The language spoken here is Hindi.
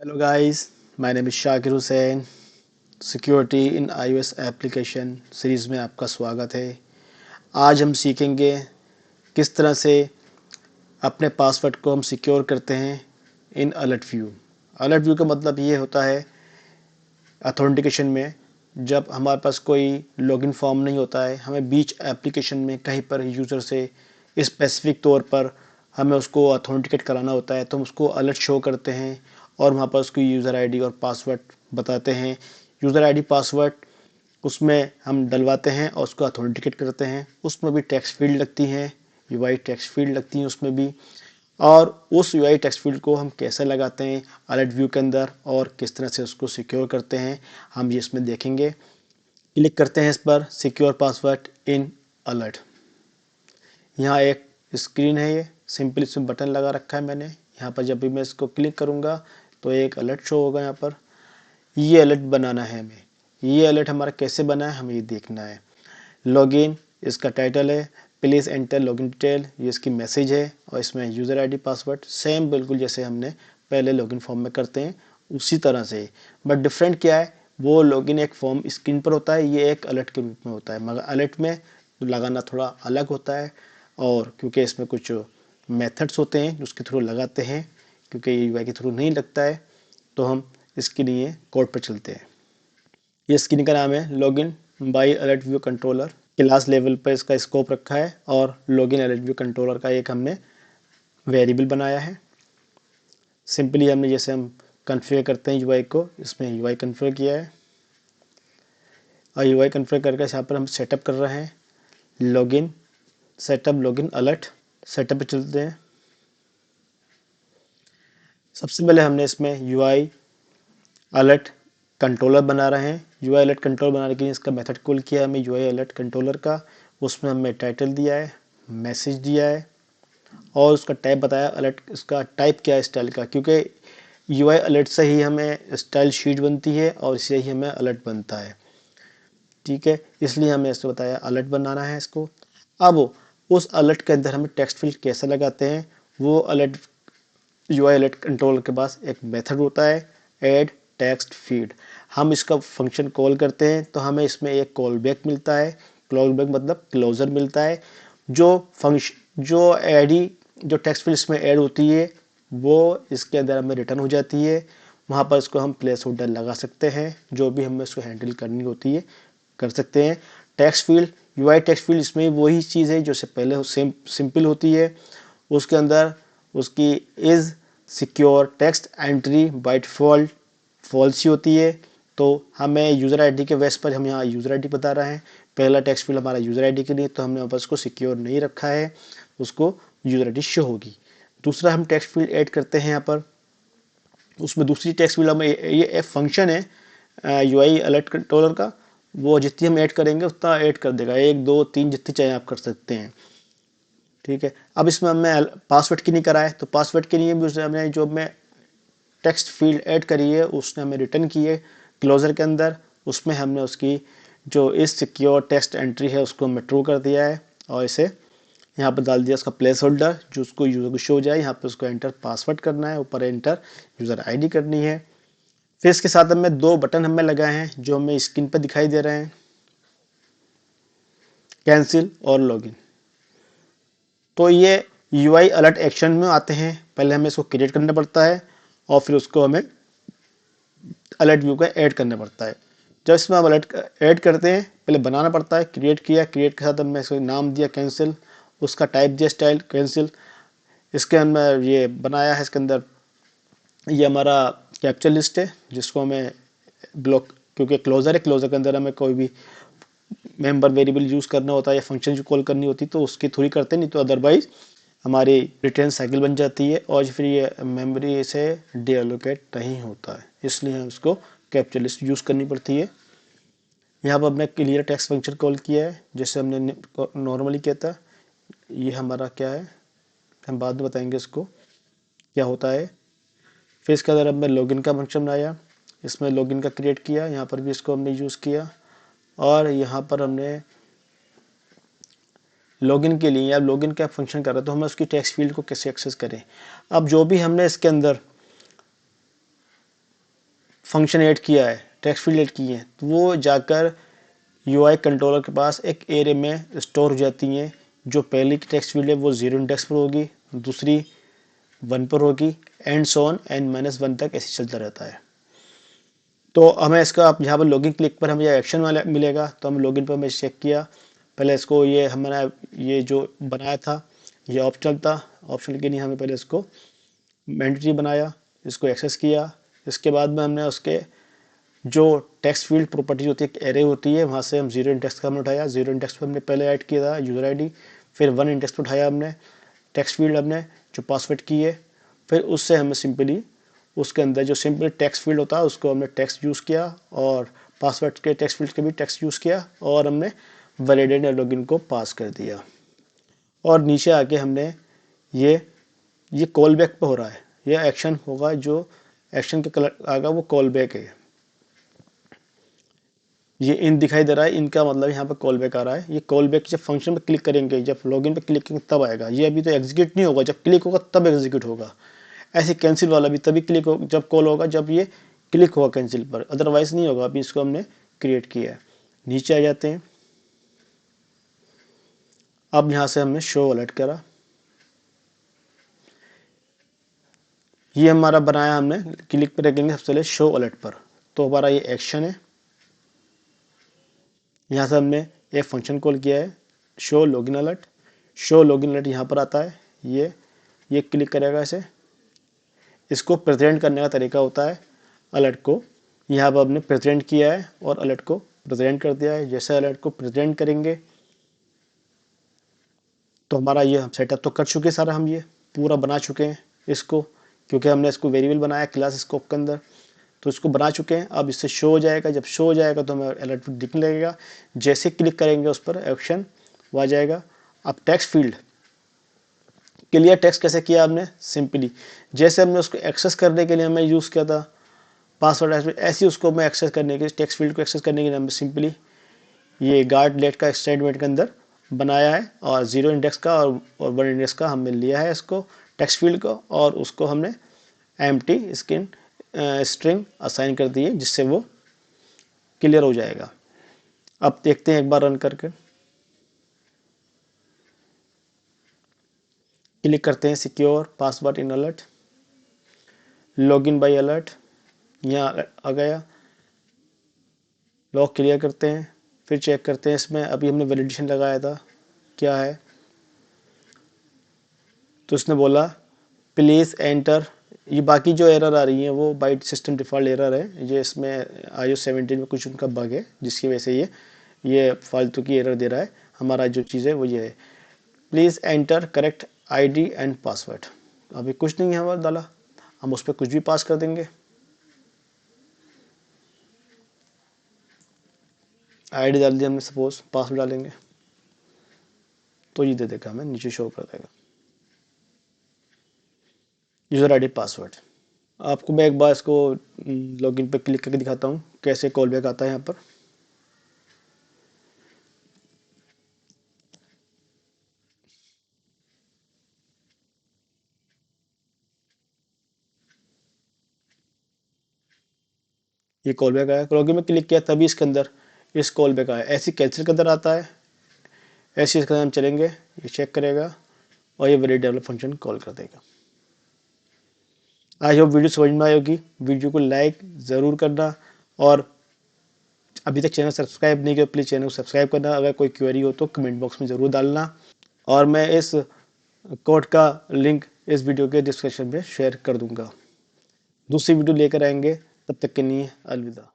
Hello guys, my name is Shakir Hussain। Security in iOS application series में आपका स्वागत है। आज हम सीखेंगे किस तरह से अपने पासवर्ड को हम सिक्योर करते हैं इन अलर्ट व्यू। अलर्ट व्यू का मतलब ये होता है अथेंटिकेशन में जब हमारे पास कोई लॉगिन फॉर्म नहीं होता है, हमें बीच एप्लीकेशन में कहीं पर यूज़र से स्पेसिफिक तौर पर हमें उसको अथेंटिकेट कराना होता है, तो हम उसको अलर्ट शो करते हैं और वहाँ पर उसकी यूज़र आईडी और पासवर्ड बताते हैं। यूज़र आईडी पासवर्ड उसमें हम डलवाते हैं और उसको अथेंटिकेट करते हैं। उसमें भी टेक्स्ट फील्ड लगती हैं, यूआई टेक्स्ट फील्ड लगती हैं उसमें भी। और उस यूआई टेक्स्ट फील्ड को हम कैसे लगाते हैं अलर्ट व्यू के अंदर और किस तरह से उसको सिक्योर करते हैं, हम ये इसमें देखेंगे। क्लिक करते हैं इस पर सिक्योर पासवर्ड इन अलर्ट। यहाँ एक स्क्रीन है, ये सिंपल इसमें बटन लगा रखा है मैंने। यहाँ पर जब भी मैं इसको क्लिक करूँगा तो एक अलर्ट शो होगा। यहाँ पर ये अलर्ट बनाना है हमें। ये अलर्ट हमारा कैसे बना है हमें ये देखना है। लॉगिन इसका टाइटल है, प्लीज़ एंटर लॉगिन डिटेल, ये इसकी मैसेज है। और इसमें यूज़र आईडी पासवर्ड सेम बिल्कुल जैसे हमने पहले लॉगिन फॉर्म में करते हैं उसी तरह से। बट डिफरेंट क्या है, वो लॉगिन एक फॉर्म स्क्रीन पर होता है, ये एक अलर्ट के रूप में होता है। मगर अलर्ट में लगाना थोड़ा अलग होता है, और क्योंकि इसमें कुछ मेथड्स होते हैं उसके थ्रू लगाते हैं, क्योंकि ये यूआई के थ्रू नहीं लगता है तो हम इसके लिए कोड पर चलते हैं। ये स्क्रीन का नाम है login by alert view controller. Class level पर इसका स्कोप रखा है और लॉगिन अलर्ट व्यू कंट्रोलर का एक हमने वेरिएबल बनाया है। सिंपली हमने जैसे हम कन्फिगर करते हैं यूआई को, इसमें यूआई कन्फिगर किया है और यूआई कन्फिगर करके यहाँ पर हम सेटअप कर रहे हैं login setup login alert. Setup पे चलते हैं। सबसे पहले हमने इसमें यूआई अलर्ट कंट्रोलर बना रहे हैं। यूआई अलर्ट कंट्रोलर बनाने के लिए इसका मेथड कॉल किया है हमें यूआई अलर्ट कंट्रोलर का। उसमें हमने टाइटल दिया है, मैसेज दिया है और उसका टाइप बताया अलर्ट, इसका टाइप क्या है स्टाइल का, क्योंकि यूआई अलर्ट से ही हमें स्टाइल शीट बनती है और इससे ही हमें अलर्ट बनता है। ठीक है, इसलिए हमें इसको बताया अलर्ट बनाना है इसको। अब उस अलर्ट के अंदर हमें टेक्स्ट फील्ड कैसे लगाते हैं, वो अलर्ट यूआई अलर्ट कंट्रोलर के पास एक मेथड होता है ऐड टेक्स्ट फील्ड। हम इसका फंक्शन कॉल करते हैं तो हमें इसमें एक कॉल बैक मिलता है। कॉल बैक मतलब क्लोजर मिलता है। जो फंक्शन जो एडी जो टेक्स्ट फील्ड इसमें ऐड होती है वो इसके अंदर हमें रिटर्न हो जाती है। वहाँ पर इसको हम प्लेस होल्डर लगा सकते हैं, जो भी हमें इसको हैंडल करनी होती है कर सकते हैं। Text field UI text field इसमें वही चीज़ है जो से पहले सेम सिंपल होती है। उसके अंदर उसकी is secure text entry by default false ही होती है। तो हमें यूज़र आईडी के बेस पर हम यहाँ यूज़र आईडी बता रहे हैं। पहला टेक्स्ट फील्ड हमारा यूज़र आईडी के लिए, तो हमने वापस को सिक्योर नहीं रखा है, उसको यूज़र आईडी शो होगी। दूसरा हम टेक्स्ट फील्ड ऐड करते हैं यहाँ पर। उसमें दूसरी टेक्स्ट फील्ड हमें ये एक फंक्शन है यूआई अलर्ट कंट्रोलर का, वो जितनी हम ऐड करेंगे उतना ऐड कर देगा, एक दो तीन जितनी चाहे आप कर सकते हैं। ठीक है, अब इसमें हमने पासवर्ड की नहीं करा है, तो पासवर्ड के लिए भी उसने हमने जो मैं टेक्स्ट फील्ड ऐड करी है उसने हमें रिटर्न की है क्लोजर के अंदर। उसमें हमने उसकी जो इस सिक्योर टेक्स्ट एंट्री है उसको हमने ट्रू कर दिया है और इसे यहाँ पर डाल दिया उसका प्लेस होल्डर जो उसको यूज़र को शो हो जाए। यहाँ पर उसको एंटर पासवर्ड करना है, ऊपर एंटर यूज़र आईडी करनी है। फिर इसके साथ हमें दो बटन हमें लगाए हैं जो हमें स्क्रीन पर दिखाई दे रहे हैं, कैंसिल और लॉगिन। तो ये यूआई अलर्ट एक्शन में आते हैं। पहले हमें इसको क्रिएट करना पड़ता है और फिर उसको हमें अलर्ट व्यू का ऐड करना पड़ता है। जब इसमें हम अलर्ट ऐड करते हैं पहले बनाना पड़ता है। क्रिएट किया, क्रिएट के साथ हमने इसको नाम दिया कैंसिल, उसका टाइप दिया स्टाइल कैंसिल। इसके अंदर ये बनाया है, इसके अंदर ये हमारा कैप्चर लिस्ट है जिसको हमें ब्लॉक, क्योंकि क्लोजर है, क्लोजर के अंदर हमें कोई भी मेंबर वेरिएबल यूज करना होता है या फंक्शन जो कॉल करनी होती तो उसके थ्रू ही करते, नहीं तो अदरवाइज हमारी रिटर्न साइकिल बन जाती है और फिर ये मेमोरी से डीएलोकेट नहीं होता है, इसलिए हम उसको कैप्चर लिस्ट यूज करनी पड़ती है। यहाँ पर हमने क्लियर टेक्स्ट फंक्शन कॉल किया है जैसे हमने नॉर्मली किया था। ये हमारा क्या है हम बाद में बताएंगे इसको क्या होता है। फिर इसके अंदर हमने लॉगिन का फंक्शन बनाया, इसमें लॉगिन का क्रिएट किया, यहाँ पर भी इसको हमने यूज़ किया। और यहाँ पर हमने लॉगिन के लिए, अब लॉगिन का फंक्शन कर रहे हैं तो हमें उसकी टेक्स्ट फील्ड को कैसे एक्सेस करें। अब जो भी हमने इसके अंदर फंक्शन ऐड किया है, टेक्स्ट फील्ड ऐड किए हैं, तो वो जाकर यूआई कंट्रोलर के पास एक एरे में स्टोर हो जाती हैं। जो पहली की टेक्स्ट फील्ड है वो 0 इंडेक्स पर होगी, दूसरी 1 पर होगी, एंड सो ऑन n-1 तक ऐसे चलता रहता है। तो हमें इसका आप यहाँ पर लॉगिन क्लिक पर हमें यह एक्शन वाला मिलेगा, तो हम लॉगिन पर हमें चेक किया। पहले इसको ये हमारा ये जो बनाया था ये ऑप्शनल था, ऑप्शनल के लिए हमें पहले इसको मैंडेटरी बनाया, इसको एक्सेस किया। इसके बाद में हमने उसके जो टेक्स्ट फील्ड प्रॉपर्टी होती है, एक एरे होती है, वहाँ से हम 0 इंडेक्स का हमने उठाया। 0 इंडेक्स पर हमने पहले ऐड किया था यूज़र आईडी, फिर 1 इंडेक्स पर उठाया हमने टेक्स्ट फील्ड हमने जो पासवर्ड की है, फिर उससे हमें सिंपली उसके अंदर जो सिंपल टेक्स्ट फील्ड होता है उसको हमने टेक्स्ट यूज़ किया, और पासवर्ड के टेक्स्ट फील्ड के भी टेक्स्ट यूज़ किया, और हमने वैलिडेट लॉगिन को पास कर दिया। और नीचे आके हमने ये कॉल बैक पे हो रहा है, ये एक्शन होगा, जो एक्शन के कलर आएगा वो कॉल बैक है। ये इन दिखाई दे रहा है, इनका मतलब यहाँ पर कॉल बैक आ रहा है। ये कॉल बैक जब फंक्शन पे क्लिक करेंगे, जब लॉगिन पे क्लिक करेंगे तब आएगा। ये अभी तो एग्जीक्यूट नहीं होगा, जब क्लिक होगा तब एग्जीक्यूट होगा। ऐसे कैंसिल वाला भी तभी क्लिक हो जब कॉल होगा, जब ये क्लिक होगा कैंसिल पर, अदरवाइज नहीं होगा। अभी इसको हमने क्रिएट किया है। नीचे आ जाते हैं। अब यहाँ से हमने शो अलर्ट करा, ये हमारा बनाया हमने। क्लिक पर रखेंगे सबसे पहले शो अलर्ट पर, तो हमारा ये एक्शन है। यहाँ से हमने एक फंक्शन कॉल किया है show login alert. Show login alert यहाँ पर आता है, ये क्लिक करेगा इसे। इसको प्रेजेंट करने का तरीका होता है अलर्ट को, यहाँ पर हमने प्रेजेंट किया है और अलर्ट को प्रेजेंट कर दिया है। जैसे अलर्ट को प्रेजेंट करेंगे तो हमारा ये सेटअप तो कर चुके सारा, हम ये पूरा बना चुके हैं इसको, क्योंकि हमने इसको वेरिएबल बनाया क्लास स्कोप के अंदर, तो इसको बना चुके हैं। अब इससे शो हो जाएगा, जब शो हो जाएगा तो हमें अलर्ट दिखने लगेगा। जैसे क्लिक करेंगे उस पर एक्शन वो आ जाएगा। अब टेक्स्ट फील्ड क्लियर टेक्स्ट कैसे किया हमने, सिंपली जैसे हमने उसको एक्सेस करने के लिए हमें यूज़ किया था पासवर्ड, ऐसे ही उसको मैं एक्सेस करने के लिए टेक्स्ट फील्ड को एक्सेस करने के लिए हमें सिंपली ये गार्ड लेट का स्टेटमेंट के अंदर बनाया है, और 0 इंडेक्स का और 1 इंडेक्स का हमने लिया है इसको टेक्स्ट फील्ड को, और उसको हमने एम्प्टी स्ट्रिंग असाइन कर दी है, जिससे वो क्लियर हो जाएगा। अब देखते हैं एक बार रन करके, क्लिक करते हैं secure password in alert, login by alert, यहाँ आ गया। लॉग क्लियर करते हैं, फिर चेक करते हैं इसमें अभी हमने वैलिडेशन लगाया था क्या है, तो उसने बोला प्लीज़ एंटर। ये बाकी जो एरर आ रही हैं वो बाइट सिस्टम डिफ़ॉल्ट एरर है, ये इसमें iOS 17 में कुछ उनका बग है जिसकी वजह से ये फालतू की एरर दे रहा है। हमारा जो चीज़ है वो ये है, please enter correct ID and password. अभी कुछ नहीं है हमारा डाला, हम उस पर कुछ भी पास कर देंगे। आईडी डाल दी हमने, सपोज पासवर्ड डालेंगे तो ये दे देगा, हमें नीचे शो कर देगा यूज़र आईडी पासवर्ड। आपको मैं एक बार इसको लॉगिन पे क्लिक करके दिखाता हूँ कैसे कॉल बैक आता है यहाँ पर। ये कॉल बैक आया, लॉगिन में क्लिक किया तभी इसके अंदर इस कॉल बैक आया। ऐसे कैंसिल के अंदर आता है, ऐसे इसके अंदर हम चलेंगे, ये चेक करेगा और ये वैलिड डेवलप फंक्शन कॉल कर देगा। आई होप वीडियो समझ में आई होगी। वीडियो को लाइक ज़रूर करना, और अभी तक चैनल सब्सक्राइब नहीं किया प्लीज़ चैनल को सब्सक्राइब करना। अगर कोई क्वेरी हो तो कमेंट बॉक्स में ज़रूर डालना, और मैं इस कोड का लिंक इस वीडियो के डिस्क्रिप्शन में शेयर कर दूंगा। दूसरी वीडियो लेकर आएंगे, तब तक के लिए अलविदा।